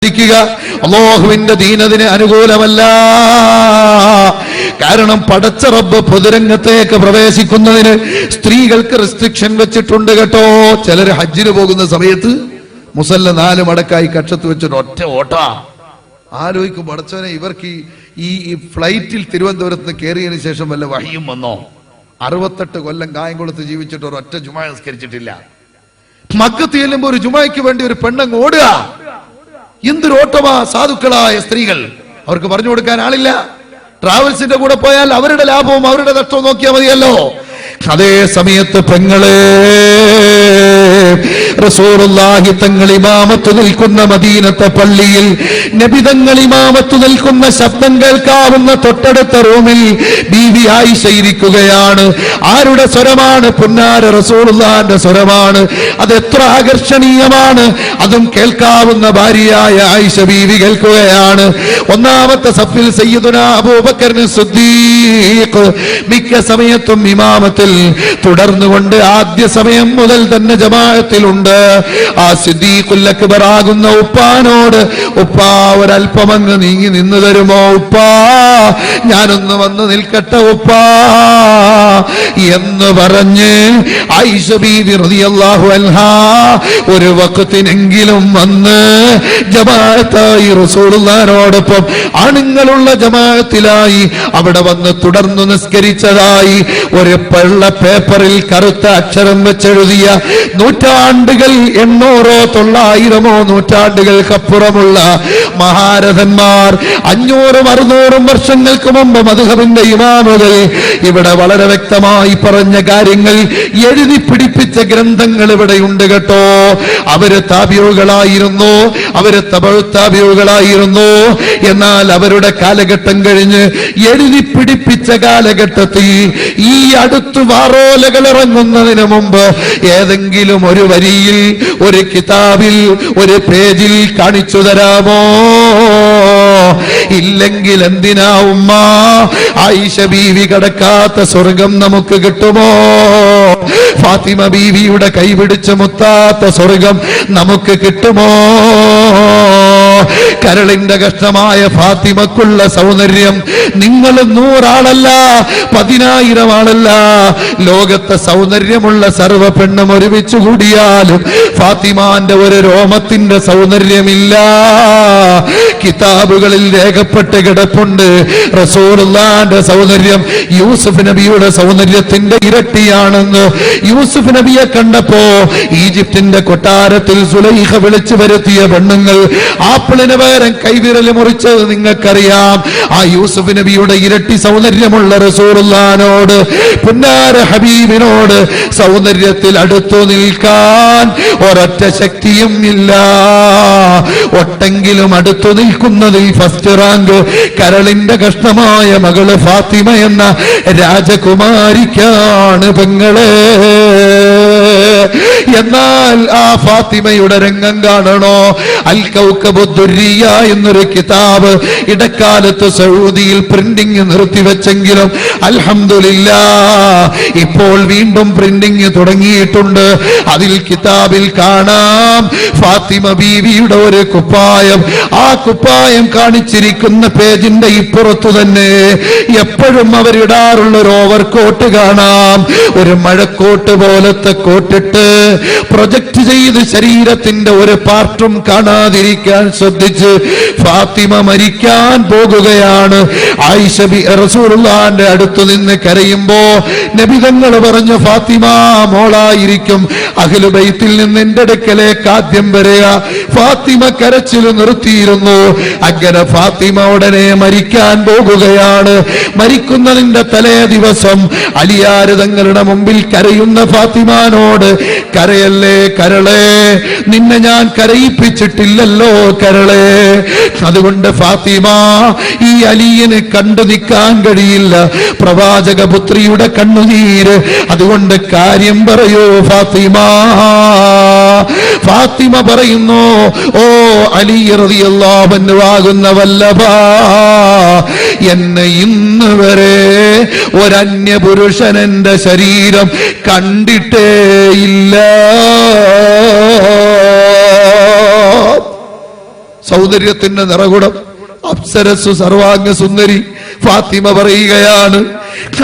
ശ്രദ്ധിക്കുക. അല്ലാഹുവിന്റെ ദീൻ അതിന് അനുകൂലമല്ല. കാരണം പടച്ച റബ്ബ് പൊതുരംഗത്തേക്ക് പ്രവേശിക്കുന്നതിന് സ്ത്രീകൾക്ക് റെസ്ട്രിക്ഷൻ വെച്ചിട്ടുണ്ട് കേട്ടോ. ചിലർ ഹജ്ജിന് പോകുന്ന സമയത്ത് മുസല്ല 4 മടക്കായി കക്ഷത്ത് വെച്ചിട്ട് ഒറ്റ ഓട്ടാ. ആലോചിക്കും പടച്ചവനെ, ഇവർക്ക് ഈ ഫ്ലൈറ്റിൽ തിരുവനന്തപുരത്ത് നിന്ന് കയറിയതിനു ശേഷം വല്ല വഹിയും വന്നോ? 68 കൊല്ലം കായംകുളത്ത് ജീവിച്ചിട്ട് ഒരൊറ്റ ജുമാ നിസ്കരിച്ചിട്ടില്ല. മക്കത്ത് ചെല്ലുമ്പോ ഒരു ജുമായ്ക്ക് വേണ്ടി ഒരു പെണ്ണങ്ങ് ഓടുക. എന്തൊരു ഓട്ടമാ സാധുക്കളായ സ്ത്രീകൾ. അവർക്ക് പറഞ്ഞു കൊടുക്കാൻ ആളില്ല. ട്രാവൽസിന്റെ കൂടെ പോയാൽ അവരുടെ ലാഭവും അവരുടെ നഷ്ടവും നോക്കിയാൽ മതിയല്ലോ. അതേ സമയത്ത് പെങ്ങളെ, റസൂലുള്ളാഹി തങ്ങൾ ഇമാമത്ത് നിൽക്കുന്ന മദീനത്തെ പള്ളിയിൽ നബി തങ്ങൾ ഇമാമത്ത് നിൽക്കുന്ന ശബ്ദം കേൾക്കാവുന്ന തൊട്ടടുത്ത റൂമിൽ ബീവി ആയിഷ ഇരിക്കുകയാണ്. ആരുടെ സ്വരമാണ്? പുന്നാര റസൂലുള്ളാഹിന്റെ സ്വരമാണ്. അത് എത്ര ആകർഷണീയമാണ്! അതും കേൾക്കാവുന്ന ഭാര്യയായ ആയിഷ ബീവി കേൾക്കുകയാണ്. ഒന്നാമത്തെ സഫിൽ സയ്യിദുനാ അബൂബക്കർ സിദ്ദീഖ് മിക്ക സമയത്തും ഇമാമത്തിൽ തുടർന്നുകൊണ്ട് ആദ്യ സമയം മുതൽ തന്നെ ജമാഅത്തിലുണ്ട്. ആ സിദ്ദീഖുൽ അക്ബർ ആകുന്ന ഉപ്പാനോട്, ഉപ്പാ ഒരൽപ്പമങ്ങ് നീങ്ങി നിന്ന് തരുമോ ഉപ്പാ, ഞാനൊന്ന് വന്ന് നിൽക്കട്ടെ ഉപ്പാ എന്ന് പറഞ്ഞ് ആയിഷ ബീവി റളിയല്ലാഹു അൻഹാ ഒരു വഖത്തിനെങ്കിലും വന്ന് ജമാഅത്തായി റസൂലുള്ളാഹിനോടൊപ്പം ആണുങ്ങളുള്ള ജമാഅത്തിലായി അവിടെ വന്ന് തുടർന്നു നിസ്കരിച്ചതായി ഒരു വെള്ള പേപ്പറിൽ കറുത്ത അക്ഷരം വെച്ചെഴുതിയ നൂറ്റാണ്ടുകൾ 800 900 നൂറ്റാണ്ടുകൾക്കപ്പുറമുള്ള മഹാരഥന്മാർ 500 600 വർഷങ്ങൾക്ക് മുമ്പ് മദ്ഹബിന്റെ ഇമാമുകൾ ഇവിടെ വളരെ വ്യക്തമായി പറഞ്ഞ കാര്യങ്ങൾ എഴുതി പിടിപ്പിച്ച ഗ്രന്ഥങ്ങൾ ഇവിടെയുണ്ട് കേട്ടോ. അവര് താബിഊകളായിരുന്നു, അവര് തബഉ താബിഊകളായിരുന്നു. എന്നാൽ അവരുടെ കാലഘട്ടം കഴിഞ്ഞ് എഴുതി പിടിപ്പിച്ച കാലഘട്ടത്തിൽ ഈ അടുത്ത് വാറോലകൾ ഇറങ്ങുന്നതിന് മുമ്പ് ഏതെങ്കിലും ഒരു വരിയിൽ, ഒരു കിതാബിൽ, ഒരു പേജിൽ കാണിച്ചു തരാമോ? ഇല്ലെങ്കിൽ എന്തിനാ ഉമ്മ ആയിഷ ബീവി കടക്കാത്ത സ്വർഗം നമുക്ക് കിട്ടുമോ? ഫാത്തിമ ബീവിയുടെ കൈപിടിച്ച് മുത്താത്ത സ്വർഗം നമുക്ക് കിട്ടുമോ? കരളിന്റെ കഷ്ടമായ ഫാത്തിമക്കുള്ള സൗന്ദര്യം നിങ്ങൾ 100 ആളല്ല, 10,000 ആളല്ല, ലോകത്തെ സൗന്ദര്യമുള്ള സർവ്വ പെണ്ണും ഒരുമിച്ച് കൂടിയാലും ഫാത്തിമാന്റെ ഒരു രോമത്തിന്റെ സൗന്ദര്യമില്ല. കിതാബുകളിൽ രേഖപ്പെട്ട് കിടപ്പുണ്ട്. റസൂലുള്ളാഹിന്റെ സൗന്ദര്യം യൂസുഫ് നബിയുടെ സൗന്ദര്യത്തിന്റെ ഇരട്ടിയാണെന്ന്. യൂസുഫ് നബിയെ കണ്ടപ്പോ ഈജിപ്തിന്റെ കൊട്ടാരത്തിൽ സുലൈഖ വിളിച്ചു വരുത്തിയ പെണ്ണുങ്ങൾ ആപ്പിളിന് പകരം കൈവിരൽ മുറിച്ചത് നിങ്ങൾക്കറിയാം. ആ യൂസുഫ് നബിയുടെ ഇരട്ടി സൗന്ദര്യമുള്ള റസൂലുള്ളാഹിനോട്, പുന്നാര ഹബീബിനോട് സൗന്ദര്യത്തിൽ അടുത്തു നിൽക്കാൻ ഒരൊറ്റ ശക്തിയും ഇല്ല. ഒട്ടെങ്കിലും അടുത്തു നിൽക്കുന്നതിൽ ഫസ്റ്റ് റാങ്ക് കരളിന്റെ കഷ്ണമായ മകള് ഫാത്തിമ എന്ന രാജകുമാരിക്കാണ് പെങ്ങളെ. എന്നാൽ ആ ഫാത്തിമയുടെ രംഗം കാണണോ? അൽ കൗകബു ദുർരിയ എന്നൊരു കിതാബ് ഇടക്കാലത്ത് സൗദിയിൽ പ്രിന്റിംഗ് നിർത്തിവെച്ചെങ്കിലും അൽഹംദുലില്ലാഹ് ഇപ്പോൾ വീണ്ടും പ്രിന്റിംഗ് തുടങ്ങിയിട്ടുണ്ട്. അതിൽ കിതാബിൽ കാണാം ഫാത്തിമ ബീവിയുടെ ഒരു കുപ്പായം. ആ കുപ്പായം കാണിച്ചിരിക്കുന്ന പേജിന്റെ ഇപ്പുറത്തു തന്നെ എപ്പോഴും അവരിടാറുള്ള ഒരു ഓവർകോട്ട് കാണാം. ഒരു മഴക്കോട്ട് പോലത്തെ കോട്ടിട്ട് പ്രൊജക്ട് ചെയ്ത് ശരീരത്തിന്റെ ഒരു പാർട്ടും കാണാതിരിക്കാൻ ശ്രദ്ധിച്ച് ഫാത്തിമ മരിക്കാൻ പോകുകയാണ്. ആയിഷ റസൂലുള്ളാഹിന്റെ അടുത്തു നിന്ന് കരയുമ്പോ നബി തങ്ങൾ പറഞ്ഞു, ഫാത്തിമ മോളായിരിക്കും അഹ്ലു ബൈത്തിൽ നിന്ന് എന്റെ അടുക്കലേക്ക് ആദ്യം വരിക. ഫാത്തിമ കരച്ചിൽ നിർത്തിയിരുന്നു. അങ്ങനെ ഫാത്തിമ ഉടനെ മരിക്കാൻ പോകുകയാണ്. മരിക്കുന്നതിന്റെ തലേ ദിവസം അലിയാര് തങ്ങളുടെ മുമ്പിൽ കരയുന്ന ഫാത്തിമാനോട്, കരയല്ലേ കരളെ, നിന്നെ ഞാൻ കരയിപ്പിച്ചിട്ടില്ലല്ലോ കരളെ. അതുകൊണ്ട് ഫാത്തിമ, ഈ അലിയന് കണ്ടു നിൽക്കാൻ കഴിയില്ല, പ്രവാചക പുത്രിയുടെ കണ്ണുനീര്. അതുകൊണ്ട് കാര്യം പറയൂ ഫാത്തിമ. ഫാത്തിമ പറയുന്നു, ഓ അലി റളിയല്ലാഹു അൻഹു ആകുന്ന വല്ലഭ, എന്നെ ഇന്ന് വരെ ഒരന്യ പുരുഷൻ എന്റെ ശരീരം കണ്ടിട്ടേയില്ല. സൗന്ദര്യത്തിന്റെ നിറകുടം, അപ്സരസ്സു സർവാംഗ സുന്ദരി ഫാത്തിമ പറയുകയാണ്,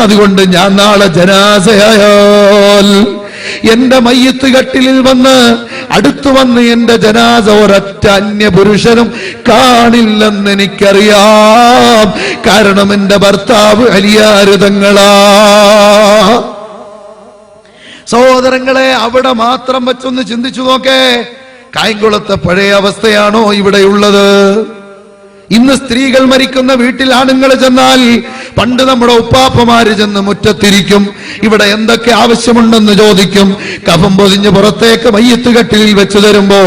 അതുകൊണ്ട് ഞാൻ നാളെ ജനാസയായാൽ എന്റെ മയ്യത്ത് കട്ടിലിൽ വന്ന് അടുത്തു വന്ന് എന്റെ ജനാസ ഒരൊറ്റ അന്യപുരുഷനും കാണില്ലെന്ന് എനിക്കറിയാം. കാരണം എന്റെ ഭർത്താവ് അലിയാർ തങ്ങളാ. സഹോദരങ്ങളെ, അവിടെ മാത്രം വെച്ചൊന്ന് ചിന്തിച്ചു നോക്കേ. കായംകുളത്തെ പഴയ അവസ്ഥയാണോ ഇവിടെയുള്ളത്? ഇന്ന് സ്ത്രീകൾ മരിക്കുന്ന വീട്ടിൽ ആണുങ്ങൾ ചെന്നാൽ, പണ്ട് നമ്മുടെ ഉപ്പാപ്പമാര് ചെന്ന് മുറ്റത്തിരിക്കും, ഇവിടെ എന്തൊക്കെ ആവശ്യമുണ്ടെന്ന് ചോദിക്കും. കഫം പൊതിഞ്ഞ് പുറത്തേക്ക് മയ്യത്ത് കട്ടിലിൽ വെച്ച് തരുമ്പോ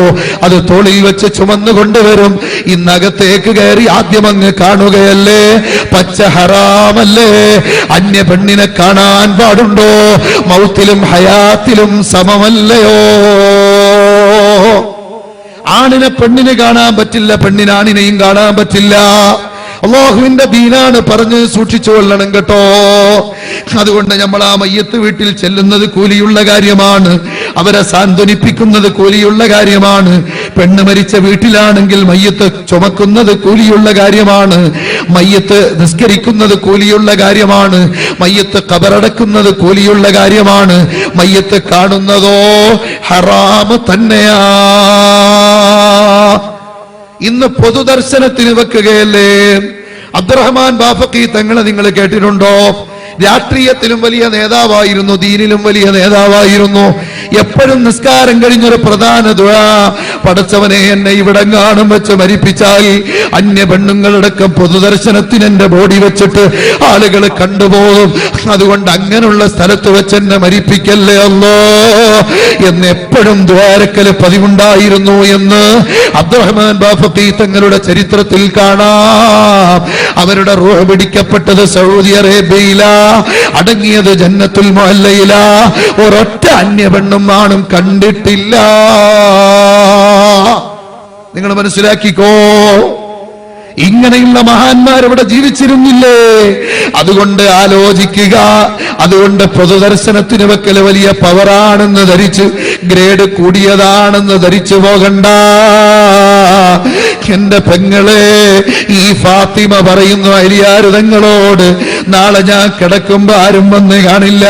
അത് തോളിൽ വെച്ച് ചുമന്നു കൊണ്ടുവരും. ഇന്നകത്തേക്ക് കയറി ആദ്യം അങ്ങ് കാണുകയല്ലേ, പച്ച ഹറാമല്ലേ? അന്യ പെണ്ണിനെ കാണാൻ പാടുണ്ടോ? മൗത്തിലും ഹയാത്തിലും സമമല്ലയോ? ആണിനെ പെണ്ണിനെ കാണാൻ പറ്റില്ല, പെണ്ണിന് ആണിനെയും കാണാൻ പറ്റില്ല. അല്ലാഹുവിന്റെ ദീനാണ് പറഞ്ഞ് സൂക്ഷിച്ചു കൊള്ളണം കേട്ടോ. അതുകൊണ്ട് നമ്മൾ ആ മയ്യത്ത് വീട്ടിൽ ചെല്ലുന്നത് കൂലിയുള്ള കാര്യമാണ്, അവരെ സാന്ത്വനിപ്പിക്കുന്നത് കൂലിയുള്ള കാര്യമാണ്. പെണ്ണ് മരിച്ച വീട്ടിലാണെങ്കിൽ മയ്യത്ത് ചുമക്കുന്നത് കൂലിയുള്ള കാര്യമാണ്, മയ്യത്ത് നിസ്കരിക്കുന്നത് കൂലിയുള്ള കാര്യമാണ്, മയ്യത്ത് ഖബറടക്കുന്നത് കൂലിയുള്ള കാര്യമാണ്. മയ്യത്ത് കാണുന്നതോ ഹറാമ് തന്നെയാ. ഇന്ന് പൊതുദർശനത്തിന് വെക്കുകയല്ലേ. അബ്ദുറഹ്മാൻ ബാഫഖി തങ്ങളെ നിങ്ങൾ കേട്ടിട്ടുണ്ടോ? രാഷ്ട്രീയത്തിലും വലിയ നേതാവായിരുന്നു, ദീനിലും വലിയ നേതാവായിരുന്നു. എപ്പോഴും നിസ്കാരം കഴിഞ്ഞൊരു പ്രധാന ദുആ, പടച്ചവനെ എന്നെ ഇവിടെങ്ങാനും വെച്ച് മരിപ്പിച്ചാൽ അന്യ പെണ്ണുങ്ങളടക്കം പൊതുദർശനത്തിന് എന്റെ ബോഡി വെച്ചിട്ട് ആളുകൾ കണ്ടുപോകും, അതുകൊണ്ട് അങ്ങനെയുള്ള സ്ഥലത്ത് വെച്ച് എന്നെ മരിപ്പിക്കല്ലേ അല്ലോ എന്ന് എപ്പോഴും ദ്വാരക്കല് പതിവുണ്ടായിരുന്നു എന്ന് അബ്ദുറഹ്മാൻ ബാഫഖി തങ്ങളുടെ ചരിത്രത്തിൽ കാണാം. അവരുടെ റൂഹ് പിടിക്കപ്പെട്ടത് സൗദി അറേബ്യയിലാ, അടങ്ങിയത് ജന്നത്തുൽ മുഅല്ലയില. ഒരൊറ്റ അന്യ പെണ്ണും ആണും കണ്ടിട്ടില്ല. നിങ്ങൾ മനസ്സിലാക്കിക്കോ, ഇങ്ങനെയുള്ള മഹാന്മാർ ഇവിടെ ജീവിച്ചിരുന്നില്ലേ? അതുകൊണ്ട് ആലോചിക്കുക. അതുകൊണ്ട് പൊതുദർശനത്തിന് വെക്കൽ വലിയ പവറാണെന്ന് ധരിച്ച്, ഗ്രേഡ് കൂടിയതാണെന്ന് ധരിച്ചു പോകണ്ട. എന്റെ പെങ്ങളെ, ഈ ഫാത്തിമ പറയുന്നു അലിയാർ തങ്ങളോട്, നാളെ ഞാൻ കിടക്കുമ്പോ ആരും വന്ന് കാണില്ല,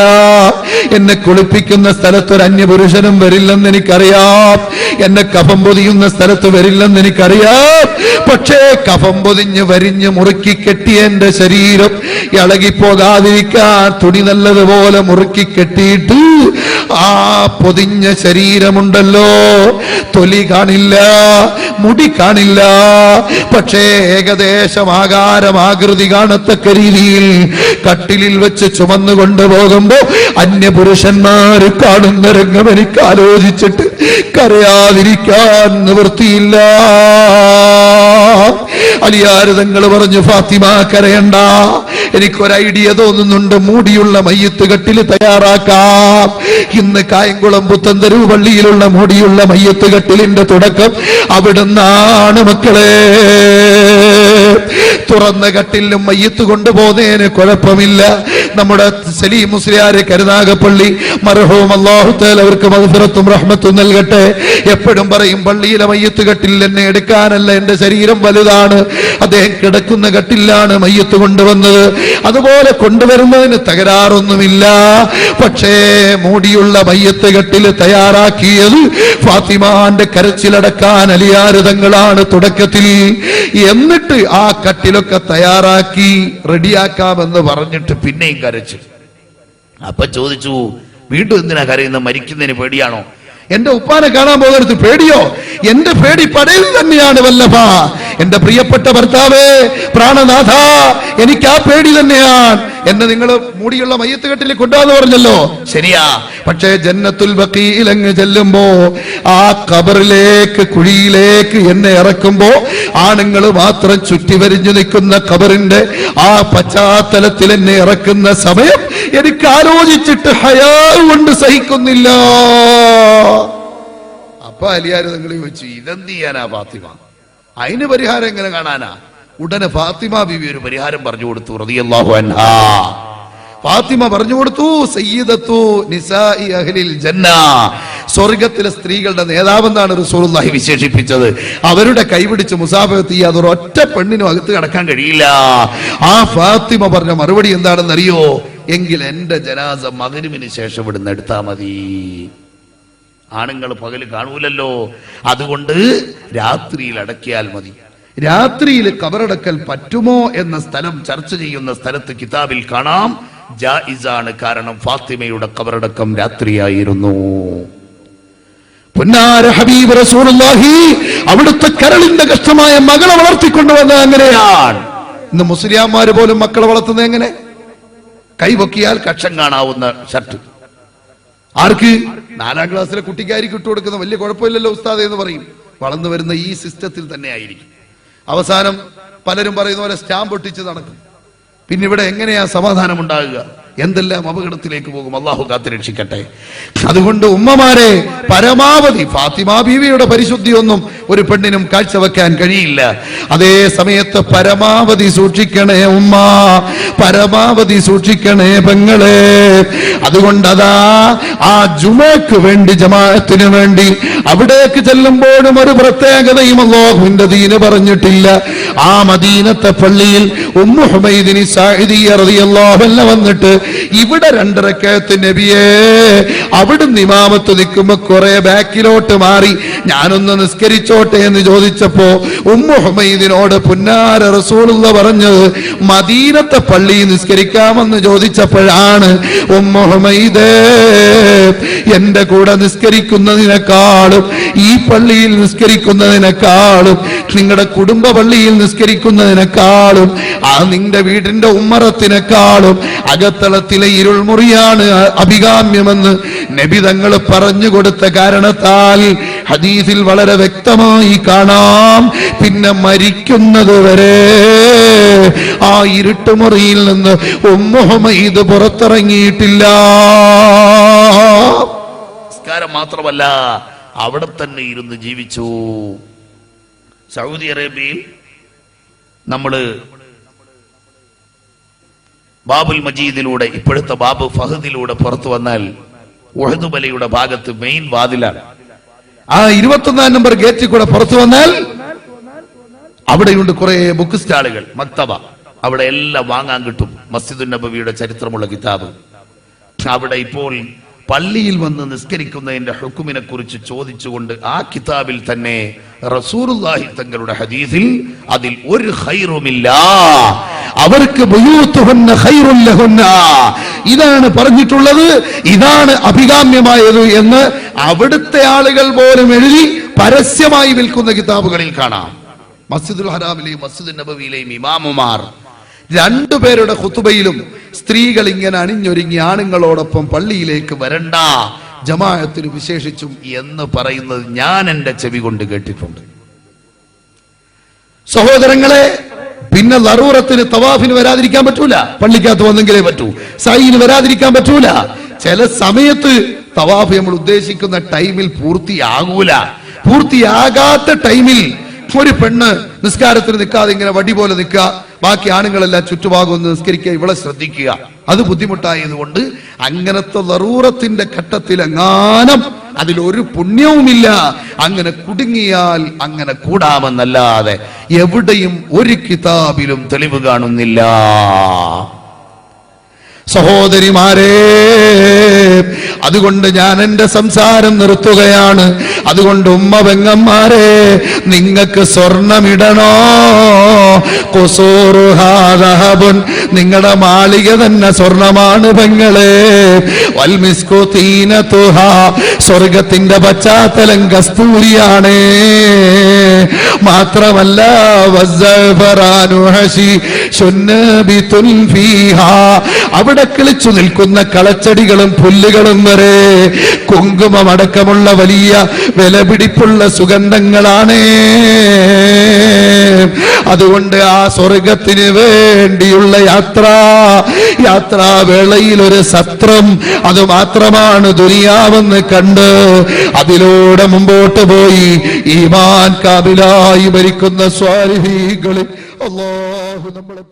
എന്നെ കുളിപ്പിക്കുന്ന സ്ഥലത്ത് ഒരു അന്യപുരുഷനും വരില്ലെന്ന് എനിക്കറിയാം, എന്നെ കഫം പൊതിയുന്ന സ്ഥലത്ത് വരില്ലെന്ന് എനിക്കറിയാം. പക്ഷേ കഫം പൊതിഞ്ഞ് വരിഞ്ഞ് മുറുക്കി കെട്ടിയ എന്റെ ശരീരം ഇളകിപ്പോകാതിരിക്കാൻ തുണി നല്ലതുപോലെ മുറുക്കി കെട്ടിയിട്ട് ആ പൊതിഞ്ഞ ശരീരമുണ്ടല്ലോ, തൊലി കാണില്ല, മുടി കാണില്ല, പക്ഷേ ഏകദേശം ആകാരമാകൃതി കാണത്തക്ക രീതിയിൽ കട്ടിലിൽ വെച്ച് ചുമന്നു കൊണ്ടുപോകുമ്പോ അന്യപുരുഷന്മാര് കാണുന്ന രംഗം എനിക്ക് ആലോചിച്ചിട്ട് കരയാതിരിക്കാൻ നിവൃത്തിയില്ല. അലിയാർ തങ്ങൾ പറഞ്ഞു, ഫാത്തിമ കരയണ്ട, എനിക്കൊരു ഐഡിയ തോന്നുന്നുണ്ട്, മൂടിയുള്ള മയ്യത്ത് കട്ടിൽ തയ്യാറാക്കാം. ഇന്ന് കായംകുളം പുത്തൻതെരുവ് പള്ളിയിലുള്ള മൂടിയുള്ള മയ്യത്ത് കട്ടിലിന്റെ തുടക്കം അവിടുന്നാണ് മക്കളെ. തുറന്ന കട്ടിലും മയ്യത്ത് കൊണ്ടുപോകുന്നതിന് കുഴപ്പമില്ല. നമ്മുടെ സലീം മുസ്ലിയാരെ കരുനാഗപ്പള്ളി മർഹൂം, അല്ലാഹു തആല അവർക്ക് മഗ്ഫിറത്തും റഹ്മത്തും നൽകട്ടെ, എപ്പോഴും പറയും, പള്ളിയിലെ മയ്യത്ത് കട്ടിൽ എന്നെ എടുക്കാനല്ല, എന്റെ ശരീരം വലുതാണ്, അദ്ദേഹം കിടക്കുന്ന കട്ടിലാണ് മയ്യത്ത് കൊണ്ടുവന്നത്. അതുപോലെ കൊണ്ടുവരുന്നതിന് തകരാറൊന്നുമില്ല. പക്ഷേ മൂടിയുള്ള മയ്യത്ത് കട്ടിൽ തയ്യാറാക്കിയത് ഫാത്തിമാന്റെ കരച്ചിലടക്കാൻ അലിയാർ തങ്ങളാണ് തുടക്കത്തിൽ. എന്നിട്ട് ആ കട്ടിലൊക്കെ തയ്യാറാക്കി റെഡിയാക്കാമെന്ന് പറഞ്ഞിട്ട് പിന്നെയും കരച്ചു. അപ്പൊ ചോദിച്ചു, വീണ്ടും എന്തിനാ കരയുന്ന? മരിക്കുന്നതിന് പേടിയാണോ? എന്റെ ഉപ്പാനെ കാണാൻ പോകുന്നത് പേടിയോ? എന്റെ പേടി പടയിൽ തന്നെയാണ് വല്ലഭ. എന്റെ പ്രിയപ്പെട്ട ഭർത്താവേ, പ്രാണനാഥ, എനിക്ക് ആ പേടി തന്നെയാണ്. എന്നെ നിങ്ങൾ മൂടിയുള്ള മയ്യത്ത് കെട്ടിൽ കൊണ്ടുവന്ന് പറഞ്ഞല്ലോ, ശരിയാ. പക്ഷേ ജന്നത്തുൽ ബഖീൽ അങ്ങ് ചെല്ലുമ്പോ ആ ഖബറിലേക്ക്, കുഴിയിലേക്ക് എന്നെ ഇറക്കുമ്പോ ആണുങ്ങൾ മാത്രം ചുറ്റിവരിഞ്ഞു നിൽക്കുന്ന ഖബറിന്റെ ആ പശ്ചാത്തലത്തിൽ എന്നെ ഇറക്കുന്ന സമയം എനിക്ക് ആലോചിച്ചിട്ട് ഹയാ കൊണ്ട് സഹിക്കുന്നില്ല. അപ്പൊ അലിയാർ തങ്ങൾ ചോദിച്ചു, ഇതെന്ത് ചെയ്യാനാ ഫാത്തിമ? അതിന് പരിഹാരം എങ്ങനെ കാണാനാ? ഉടനെ ഫാത്തിമ ബീവി ഒരു പരിഹാരം പറഞ്ഞു കൊടുത്തു, റളിയല്ലാഹു അൻഹാ. ഫാത്തിമ പറഞ്ഞു കൊടുത്തു, സയ്യിദത്തു നിസാഇ അഹ്ലിൽ ജന്ന, സ്വർഗത്തിലെ സ്ത്രീകളുടെ നേതാവെന്നാണ് റസൂലുള്ളാഹി വിശേഷിപ്പിച്ചത്. അവരുടെ കൈപിടിച്ച് മുസാഫഹത്ത് ചെയ്യാതെ ഒരൊറ്റ പെണ്ണിനും അകത്ത് കടക്കാൻ കഴിയില്ല. ആ ഫാത്തിമ പറഞ്ഞ മറുപടി എന്താണെന്ന് അറിയോ? എങ്കിൽ എന്റെ ജനാസ മഗ്‌രിബിന് ശേഷം ഇവിടുന്ന് എടുത്താൽ മതി. ആണുങ്ങൾ പകല് കാണൂലല്ലോ, അതുകൊണ്ട് രാത്രിയിൽ അടക്കിയാൽ മതി. രാത്രിയിൽ കബറടക്കൽ പറ്റുമോ എന്ന സ്ഥലം ചർച്ച ചെയ്യുന്ന സ്ഥലത്ത് കിതാബിൽ കാണാം, ജായിസാണ്. കാരണം ഫാത്തിമയുടെ കബറടക്കം രാത്രിയായിരുന്നു. പൊന്നാര ഹബീബ് റസൂലുള്ളാഹി അവിടുത്തെ കരളിന്റെ കഷ്ടമായ മകളെ വളർത്തിക്കൊണ്ടുവന്നത് അങ്ങനെയാണ്. ഇന്ന് മുസ്ലിയാന്മാര് പോലും മക്കളെ വളർത്തുന്നത് എങ്ങനെ? കൈപൊക്കിയാൽ കക്ഷം കാണാവുന്ന ഷർട്ട്. ആർക്ക്? 4ാം ക്ലാസ്സിലെ കുട്ടിക്കാരിക്ക് ഇട്ടു കൊടുക്കുന്ന വലിയ കുഴപ്പമില്ലല്ലോ ഉസ്താദ് എന്ന് പറയും. വളർന്നു വരുന്ന ഈ സിസ്റ്റത്തിൽ തന്നെ ആയിരിക്കും. അവസാനം പലരും പറയുന്ന പോലെ സ്റ്റാമ്പ് ഒട്ടിച്ച് നടക്കും. പിന്നെ ഇവിടെ എങ്ങനെയാ സമാധാനം ഉണ്ടാകുക? എന്തെല്ലാം അപകടത്തിലേക്ക് പോകും. അള്ളാഹു കാത്തുരക്ഷിക്കട്ടെ. അതുകൊണ്ട് ഉമ്മമാരെ, പരമാവധി ഫാത്തിമ ബീവിയുടെ പരിശുദ്ധിയൊന്നും ഒരു പെണ്ണിനും കാഴ്ചവെക്കാൻ കഴിയില്ല. അതേ സമയത്ത് പരമാവധി സൂക്ഷിക്കണേ ഉമ്മ, പരമാവധി സൂക്ഷിക്കണേ പെങ്ങളെ. അതുകൊണ്ടതാ ആ ജുമക്ക് വേണ്ടി, ജമാഅത്തിന് വേണ്ടി അവിടേക്ക് ചെല്ലുമ്പോഴും ഒരു പ്രത്യേകതയും അല്ലാഹുവിന്റെ ദീന് പറഞ്ഞിട്ടില്ല. ആ മദീനത്തെ പള്ളിയിൽ ഉമ്മു ഹുമൈദിനി സാഇദിയ്യ റളിയല്ലാഹു അൻഹ വന്നിട്ട് ഇവിടെ 2 റക്അത്ത് നബിയേ, അവിടുന്ന് ഇമാമത്ത് നിൽക്കുമ്പോ കുറെ ബാക്കിലോട്ട് മാറി ഞാനൊന്ന് നിസ്കരിച്ചോട്ടെ എന്ന് ചോദിച്ചപ്പോ ഉമ്മു ഹുമൈദിനോട് പുന്നാര റസൂലുള്ളാഹി പറഞ്ഞത് മദീനത്തെ പള്ളിയിൽ നിസ്കരിക്കാമെന്ന് ചോദിച്ചപ്പോഴാണ് ഉമ്മു ഹുമൈദേ, എന്റെ കൂടെ നിസ്കരിക്കുന്നതിനേക്കാളും ഈ പള്ളിയിൽ നിസ്കരിക്കുന്നതിനേക്കാളും നിങ്ങളുടെ കുടുംബ പള്ളിയിൽ നിസ്കരിക്കുന്നതിനേക്കാളും ആ നിന്റെ വീടിന്റെ ഉമ്മറത്തിനേക്കാളും അകത്തളത്തിലെ ഇരുൾമുറിയാണ് അഭികാമ്യമെന്ന് നബി തങ്ങൾ പറഞ്ഞു കൊടുത്ത കാരണത്താൽ ഹദീസിൽ വളരെ വ്യക്തമായി കാണാം. പിന്നെ മരിക്കുന്നത് വരെ ആ ഇരുട്ടുമുറിയിൽ നിന്ന് ഉമ്മു ഹുമൈദ് പുറത്തിറങ്ങിയിട്ടില്ല. നിസ്കാരം മാത്രമല്ല, അവിടെ തന്നെ ഇരുന്ന് ജീവിച്ചു. സൗദി അറേബ്യയിൽ നമ്മള് ബാബുൽ മജീദിലൂടെ, ഇപ്പോഴത്തെ ബാബു ഫഹദിലൂടെ പുറത്തു വന്നാൽ ഉഹദ് മലയുടെ ഭാഗത്ത് മെയിൻ വാതിലാണ്. ആ 21 നമ്പർ ഗേറ്റിൽ കൂടെ പുറത്തു വന്നാൽ അവിടെയുണ്ട് കുറെ ബുക്ക് സ്റ്റാളുകൾ, മക്തബ. അവിടെ എല്ലാം വാങ്ങാൻ കിട്ടും. മസ്ജിദുൻ നബവിയുടെ ചരിത്രമുള്ള കിതാബ്. അവിടെ ഇപ്പോൾ പള്ളിയിൽ വന്ന് നിസ്കരിക്കുന്നതിന്റെ ഹുക്കുമിനെ കുറിച്ച് ചോദിച്ചുകൊണ്ട് ആ കിതാബിൽ തന്നെ റസൂലുള്ളാഹി തങ്ങളുടെ ഹദീസിൽ അതിൽ ഒരു ഖൈറുമില്ല, അവർക്ക് ബുയൂത്തുഹുന്ന ഖൈറുൽ ലഹുന്ന, ഇതാണ് പറഞ്ഞിട്ടുള്ളത്, ഇതാണ് അഭികാമ്യമായത് എന്ന് അവിടുത്തെ ആളുകൾ പോലും എഴുതി പരസ്യമായി വിൽക്കുന്ന കിതാബുകളിൽ കാണാം. മസ്ജിദുൽ ഹറാമിലെയും മസ്ജിദുൻ നബവിയിലെയും ഇമാമുമാർ 2 പേരുടെ ഖുതുബയിലും സ്ത്രീകൾ ഇങ്ങനെ അണിഞ്ഞൊരുങ്ങി ആണുങ്ങളോടൊപ്പം പള്ളിയിലേക്ക് വരണ്ട, ജമാഅത്തിന് വിശേഷിച്ചും എന്ന് പറയുന്നത് ഞാൻ എന്റെ ചെവി കൊണ്ട് കേട്ടിട്ടുണ്ട്. സഹോദരങ്ങളെ, പിന്നെ ലറൂറത്തിന് തവാഫിന് വരാതിരിക്കാൻ പറ്റൂല, പള്ളിക്കകത്ത് വന്നെങ്കിലേ പറ്റൂ. സഈന് വരാതിരിക്കാൻ പറ്റൂല. ചില സമയത്ത് തവാഫ് നമ്മൾ ഉദ്ദേശിക്കുന്ന ടൈമിൽ പൂർത്തിയാകൂല. പൂർത്തിയാകാത്ത ടൈമിൽ ഒരു പെണ്ണ് നിസ്കാരത്തിന് നിൽക്കാതെ ഇങ്ങനെ വടി പോലെ നിൽക്കുക, ബാക്കി ആണുങ്ങളെല്ലാം ചുറ്റുഭാഗം ഒന്ന് നിസ്കരിക്കുക, ഇവിടെ ശ്രദ്ധിക്കുക. അത് ബുദ്ധിമുട്ടായതുകൊണ്ട് അങ്ങനത്തെ ലറൂറത്തിന്റെ ഘട്ടത്തിൽ എങ്ങാനും അതിലൊരു പുണ്യവുമില്ല. അങ്ങനെ കുടുങ്ങിയാൽ അങ്ങനെ കൂടാമെന്നല്ലാതെ എവിടെയും ഒരു കിതാബിലും തെളിവ് കാണുന്നില്ല. സഹോദരിമാരെ, അതുകൊണ്ട് ഞാൻ എന്റെ സംസാരം നിർത്തുകയാണ്. അതുകൊണ്ട് ഉമ്മ പെങ്ങന്മാരെ, നിങ്ങൾക്ക് സ്വർണമിടണോ? ഖുസൂറുഹാ ദഹബുൻ, നിങ്ങളുടെ മാളിക തന്നെ സ്വർണമാണ് പെങ്ങളെ. വൽമിസ്കു തീനതുഹാ, സ്വർഗത്തിന്റെ പശ്ചാത്തലം കസ്തൂരിയാണ്. മാത്രമല്ല വസ്സഫറാനു ഹശീശുൻ നാബിതുൻ ഫീഹാ, അവിടെ കിളിച്ചു നിൽക്കുന്ന കളച്ചെടികളും പുല്ലുകളും വരെ കുങ്കുമമടക്കമുള്ള വലിയ വിലപിടിപ്പുള്ള സുഗന്ധങ്ങളാണ്. അതുകൊണ്ട് ആ സ്വർഗത്തിന് വേണ്ടിയുള്ള യാത്രാവേളയിൽ ഒരു സത്രം, അത് മാത്രമാണ് ദുനിയാവെന്ന് കണ്ട് അതിലൂടെ മുമ്പോട്ട് പോയി ഈമാൻ കാമിലായി മരിക്കുന്ന സ്വാലിഹീകളിൽ അല്ലാഹു നമ്മളെ